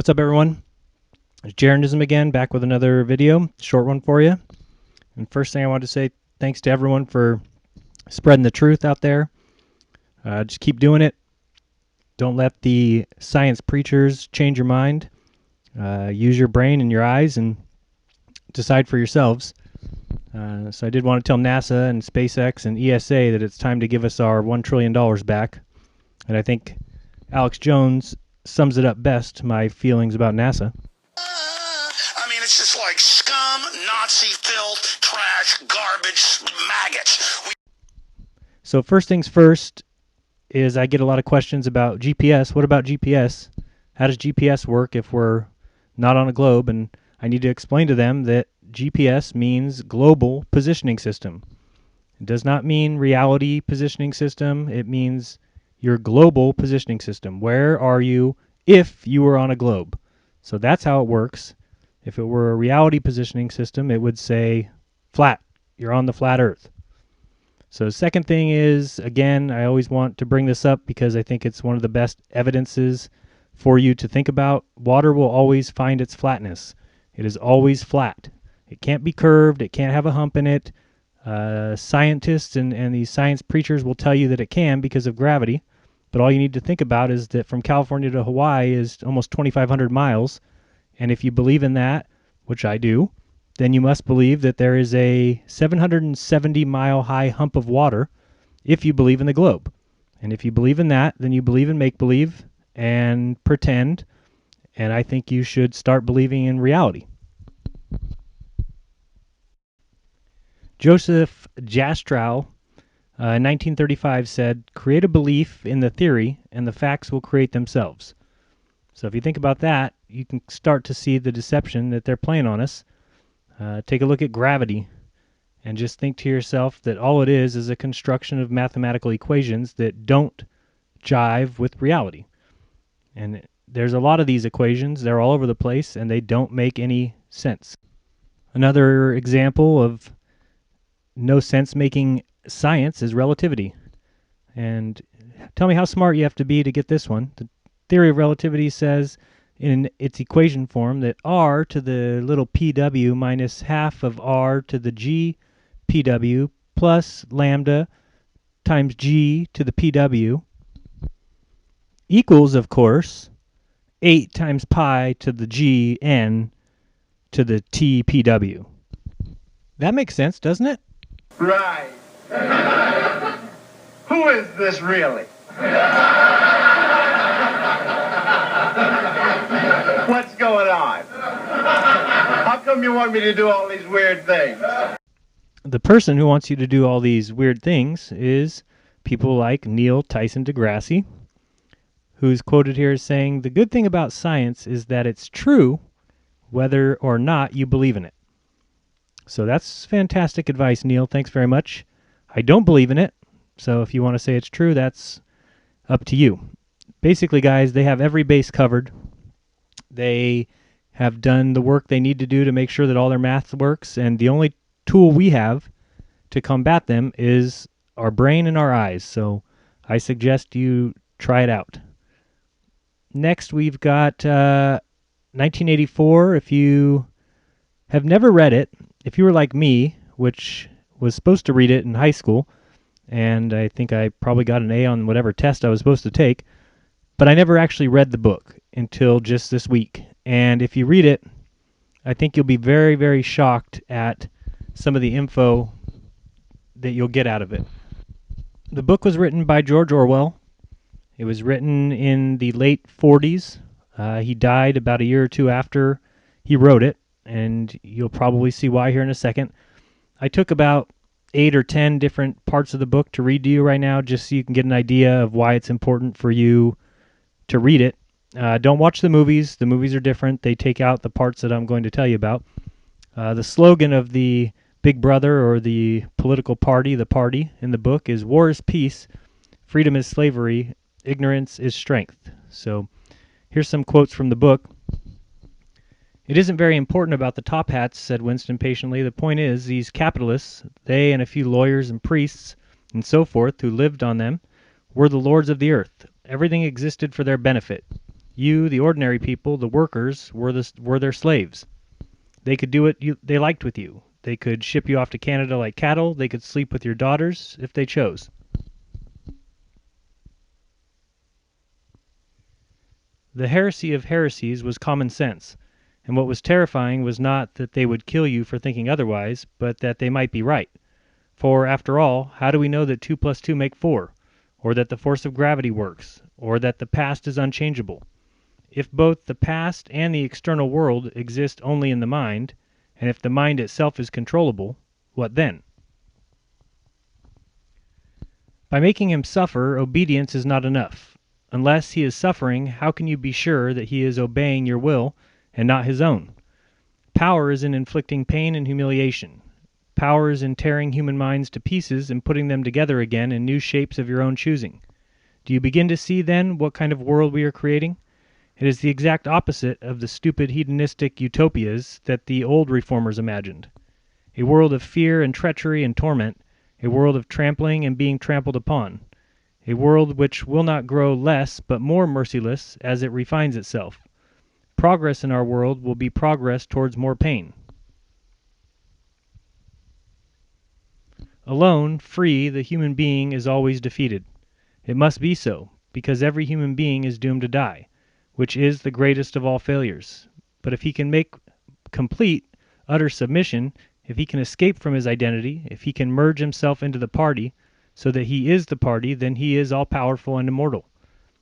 What's up, everyone? It's Jaronism again, back with another video, short one for you. And first thing I want to say, thanks to everyone for spreading the truth out there. Just keep doing it. Don't let the science preachers change your mind. Use your brain and your eyes and decide for yourselves. So I did want to tell NASA and SpaceX and ESA that it's time to give us our $1 trillion back. And I think Alex Jones sums it up best, my feelings about NASA. It's just like scum, Nazi filth, trash, garbage, maggots. So first things first is I get a lot of questions about GPS. What about GPS? How does GPS work if we're not on a globe? And I need to explain to them that GPS means global positioning system. It does not mean reality positioning system. It means your global positioning system. Where are you if you were on a globe? So that's how it works. If it were a reality positioning system, it would say flat. You're on the flat Earth. So the second thing is, again, I always want to bring this up because I think it's one of the best evidences for you to think about. Water will always find its flatness. It is always flat. It can't be curved. It can't have a hump in it. Scientists and these science preachers will tell you that it can because of gravity. But all you need to think about is that from California to Hawaii is almost 2,500 miles. And if you believe in that, which I do, then you must believe that there is a 770-mile high hump of water if you believe in the globe. And if you believe in that, then you believe in make-believe and pretend. And I think you should start believing in reality. Joseph Jastrow in 1935 said, "Create a belief in the theory and the facts will create themselves." So if you think about that, you can start to see the deception that they're playing on us. Take a look at gravity and just think to yourself that all it is a construction of mathematical equations that don't jive with reality. And there's a lot of these equations. They're all over the place and they don't make any sense. Another example of no sense-making science is relativity. And tell me how smart you have to be to get this one. The theory of relativity says in its equation form that r to the little pw minus half of r to the g pw plus lambda times g to the pw equals, of course, 8 times pi to the g n to the t pw. That makes sense, doesn't it? Right. Who is this really? What's going on? How come you want me to do all these weird things? The person who wants you to do all these weird things is people like Neil Tyson deGrasse, who's quoted here as saying, "The good thing about science is that it's true whether or not you believe in it." So that's fantastic advice, Neil. Thanks very much. I don't believe in it, so if you want to say it's true, that's up to you. Basically, guys, they have every base covered. They have done the work they need to do to make sure that all their math works, and the only tool we have to combat them is our brain and our eyes. So I suggest you try it out. Next, we've got 1984. If you have never read it, if you were like me, which was supposed to read it in high school, and I think I probably got an A on whatever test I was supposed to take, but I never actually read the book until just this week. And if you read it, I think you'll be very, very shocked at some of the info that you'll get out of it. The book was written by George Orwell. It was written in the late 40s. He died about a year or two after he wrote it, and you'll probably see why here in a second. I took about 8 or 10 different parts of the book to read to you right now, just so you can get an idea of why it's important for you to read it. Don't watch the movies. The movies are different. They take out the parts that I'm going to tell you about. The slogan of the Big Brother, or the political party, the party in the book, is "War is peace, freedom is slavery, ignorance is strength." So here's some quotes from the book. "It isn't very important about the top hats," said Winston patiently. "The point is, these capitalists, they and a few lawyers and priests and so forth who lived on them, were the lords of the earth. Everything existed for their benefit. You, the ordinary people, the workers, were their slaves. They could do what they liked with you. They could ship you off to Canada like cattle. They could sleep with your daughters if they chose. The heresy of heresies was common sense, and what was terrifying was not that they would kill you for thinking otherwise, but that they might be right. For, after all, how do we know that 2 plus 2 make 4, or that the force of gravity works, or that the past is unchangeable? If both the past and the external world exist only in the mind, and if the mind itself is controllable, what then? By making him suffer, obedience is not enough. Unless he is suffering, how can you be sure that he is obeying your will and not his own? Power is in inflicting pain and humiliation. Power is in tearing human minds to pieces and putting them together again in new shapes of your own choosing. Do you begin to see, then, what kind of world we are creating? It is the exact opposite of the stupid hedonistic utopias that the old reformers imagined. A world of fear and treachery and torment, a world of trampling and being trampled upon, a world which will not grow less but more merciless as it refines itself. Progress in our world will be progress towards more pain. Alone, free, the human being is always defeated. It must be so, because every human being is doomed to die, which is the greatest of all failures. But if he can make complete, utter submission, if he can escape from his identity, if he can merge himself into the party, so that he is the party, then he is all-powerful and immortal.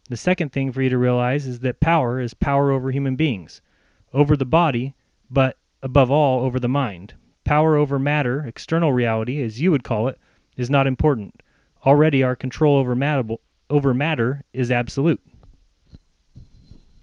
The second thing for you to realize is that power is power over human beings, over the body, but above all over the mind. Power over matter, external reality, as you would call it, is not important. Already our control over matter is absolute.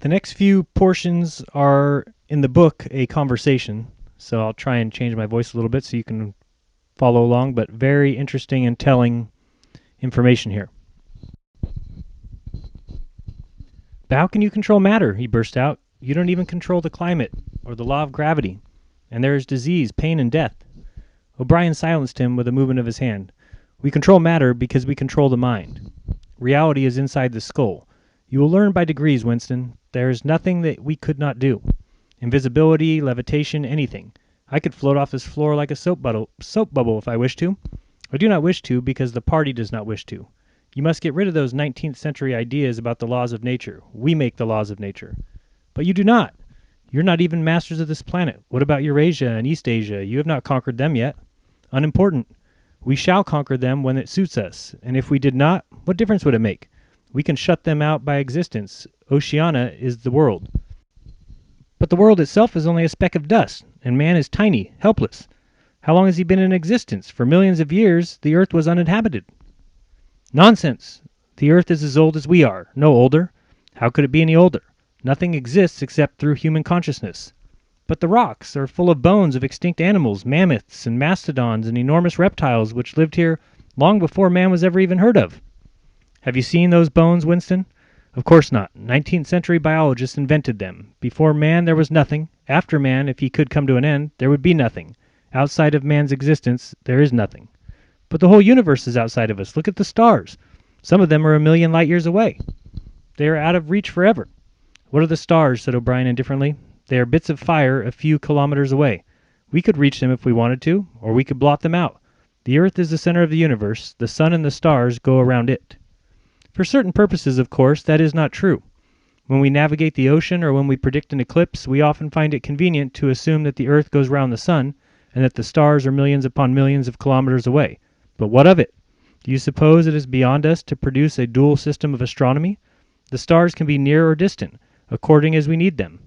The next few portions are in the book a conversation, so I'll try and change my voice a little bit so you can follow along, but very interesting and telling information here. But how can you control matter? He burst out. You don't even control the climate or the law of gravity, and there is disease, pain, and death. O'Brien silenced him with a movement of his hand. We control matter because we control the mind. Reality is inside the skull. You will learn by degrees, Winston. There is nothing that we could not do. Invisibility, levitation, anything. I could float off this floor like a soap bubble if I wished to. I do not wish to because the party does not wish to. You must get rid of those 19th century ideas about the laws of nature. We make the laws of nature. But you do not. You're not even masters of this planet. What about Eurasia and East Asia? You have not conquered them yet. Unimportant. We shall conquer them when it suits us. And if we did not, what difference would it make? We can shut them out by existence. Oceania is the world. But the world itself is only a speck of dust, and man is tiny, helpless. How long has he been in existence? For millions of years, the earth was uninhabited. Nonsense! The earth is as old as we are, no older. How could it be any older? Nothing exists except through human consciousness. But the rocks are full of bones of extinct animals, mammoths and mastodons and enormous reptiles which lived here long before man was ever even heard of. Have you seen those bones, Winston? Of course not. 19th century biologists invented them. Before man there was nothing. After man, if he could come to an end, there would be nothing. Outside of man's existence, there is nothing. But the whole universe is outside of us. Look at the stars. Some of them are 1,000,000 light years away. They are out of reach forever. What are the stars? Said O'Brien indifferently. They are bits of fire a few kilometers away. We could reach them if we wanted to, or we could blot them out. The earth is the center of the universe. The sun and the stars go around it. For certain purposes, of course, that is not true. When we navigate the ocean or when we predict an eclipse, we often find it convenient to assume that the earth goes round the sun and that the stars are millions upon millions of kilometers away. But what of it? Do you suppose it is beyond us to produce a dual system of astronomy? The stars can be near or distant, according as we need them.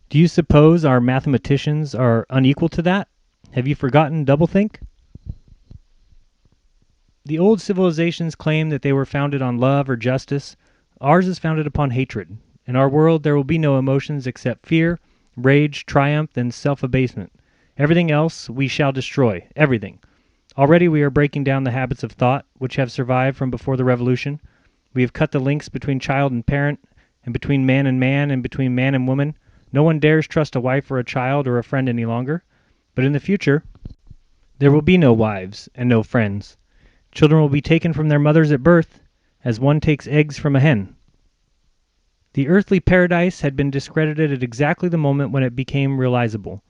Do you suppose our mathematicians are unequal to that? Have you forgotten doublethink? The old civilizations claim that they were founded on love or justice. Ours is founded upon hatred. In our world there will be no emotions except fear, rage, triumph, and self-abasement. Everything else we shall destroy. Everything. Already we are breaking down the habits of thought, which have survived from before the revolution. We have cut the links between child and parent, and between man, and between man and woman. No one dares trust a wife or a child or a friend any longer. But in the future, there will be no wives and no friends. Children will be taken from their mothers at birth, as one takes eggs from a hen. The earthly paradise had been discredited at exactly the moment when it became realizable.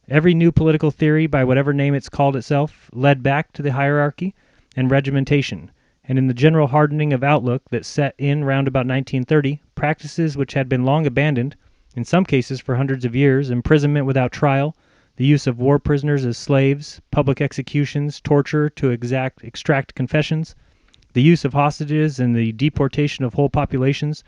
Every new political theory, by whatever name it's called itself, led back to the hierarchy and regimentation, and in the general hardening of outlook that set in round about 1930, practices which had been long abandoned, in some cases for hundreds of years, imprisonment without trial, the use of war prisoners as slaves, public executions, torture to extract confessions, the use of hostages, and the deportation of whole populations,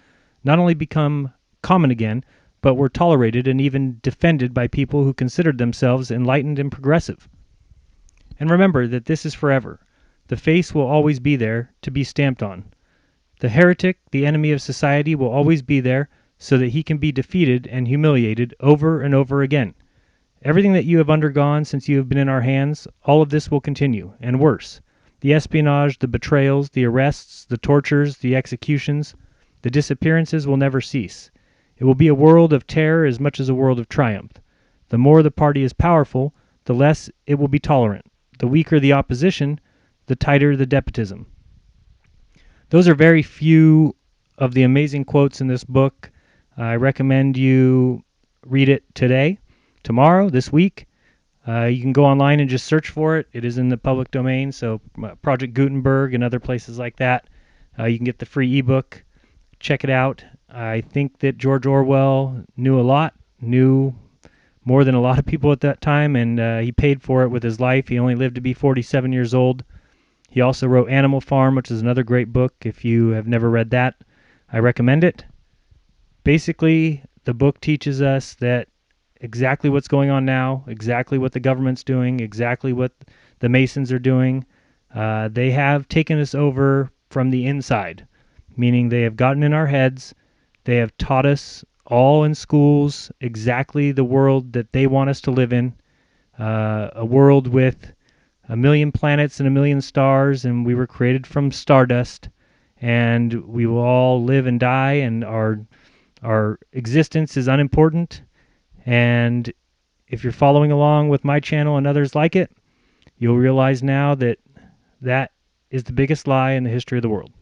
not only become common again, but were tolerated and even defended by people who considered themselves enlightened and progressive. And remember that this is forever. The face will always be there to be stamped on. The heretic, the enemy of society, will always be there so that he can be defeated and humiliated over and over again. Everything that you have undergone since you have been in our hands, all of this will continue, and worse. The espionage, the betrayals, the arrests, the tortures, the executions, the disappearances will never cease. It will be a world of terror as much as a world of triumph. The more the party is powerful, the less it will be tolerant. The weaker the opposition, the tighter the despotism. Those are very few of the amazing quotes in this book. I recommend you read it today, tomorrow, this week. You can go online and just search for it. It is in the public domain, so Project Gutenberg and other places like that. You can get the free ebook. Check it out. I think that George Orwell knew a lot, knew more than a lot of people at that time, and he paid for it with his life. He only lived to be 47 years old. He also wrote Animal Farm, which is another great book. If you have never read that, I recommend it. Basically, the book teaches us that exactly what's going on now, exactly what the government's doing, exactly what the Masons are doing. They have taken us over from the inside, meaning they have gotten in our heads. They have taught us all in schools exactly the world that they want us to live in, a world with a million planets and a million stars, and we were created from stardust, and we will all live and die, and our existence is unimportant. And if you're following along with my channel and others like it, you'll realize now that that is the biggest lie in the history of the world.